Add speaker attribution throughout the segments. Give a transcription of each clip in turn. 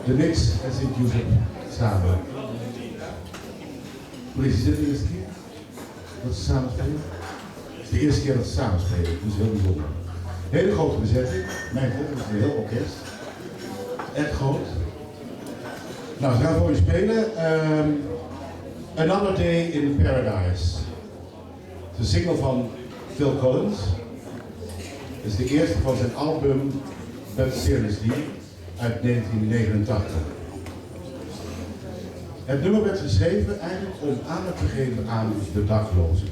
Speaker 1: De Knicks en Sint-Joseph samen. Hoe is dit de eerste keer dat ze samen spelen? Het is de eerste keer dat ze samen spelen, dus heel bijzonder. Hele grote bezetting, mijn god, het is een heel orkest. Echt groot. Nou, ze gaan voor je spelen. Another Day in Paradise. Het is een single van Phil Collins. Het is de eerste van zijn album But Seriously uit 1989. Het nummer werd geschreven eigenlijk om aandacht te geven aan de daklozen.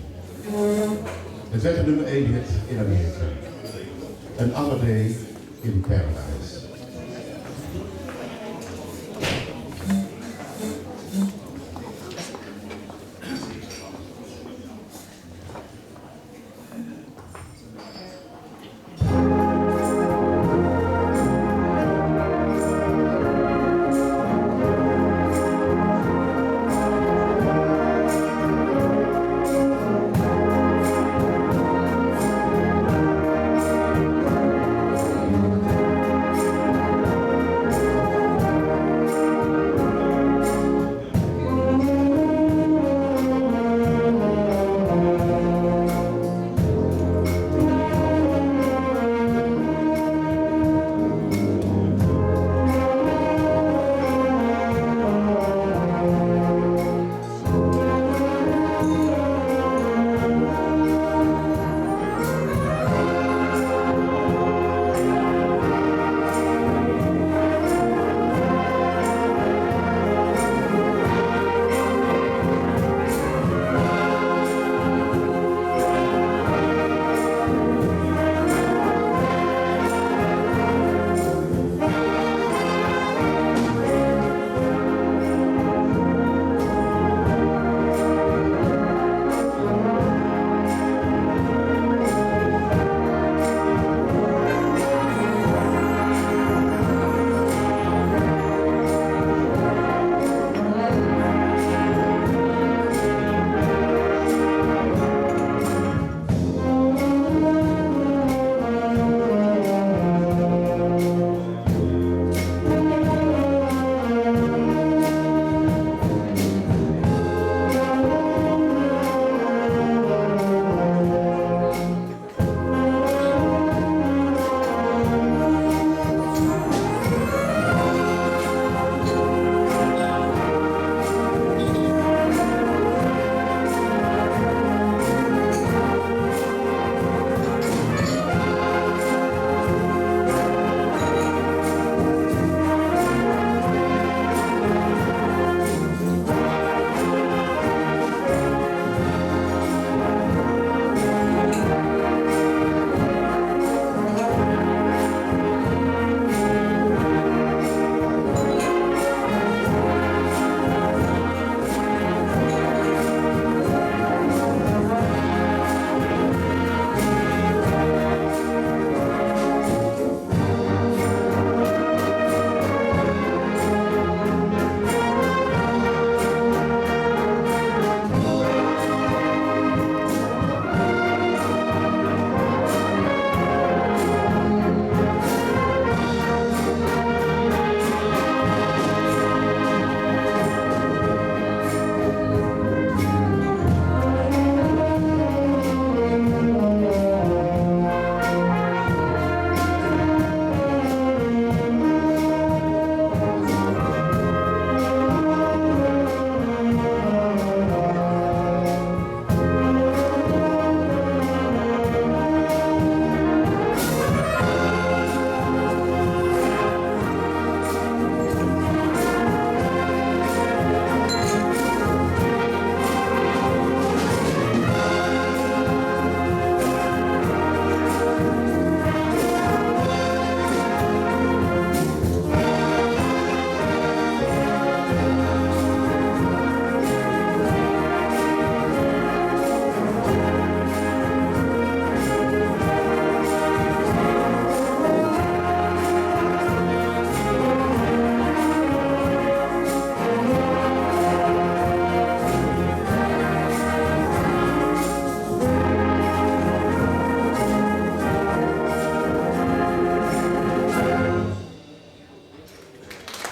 Speaker 1: Het werd een nummer 1 hit in Amerika. Another Day in Paradise.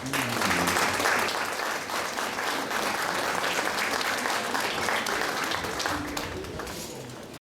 Speaker 2: Ja.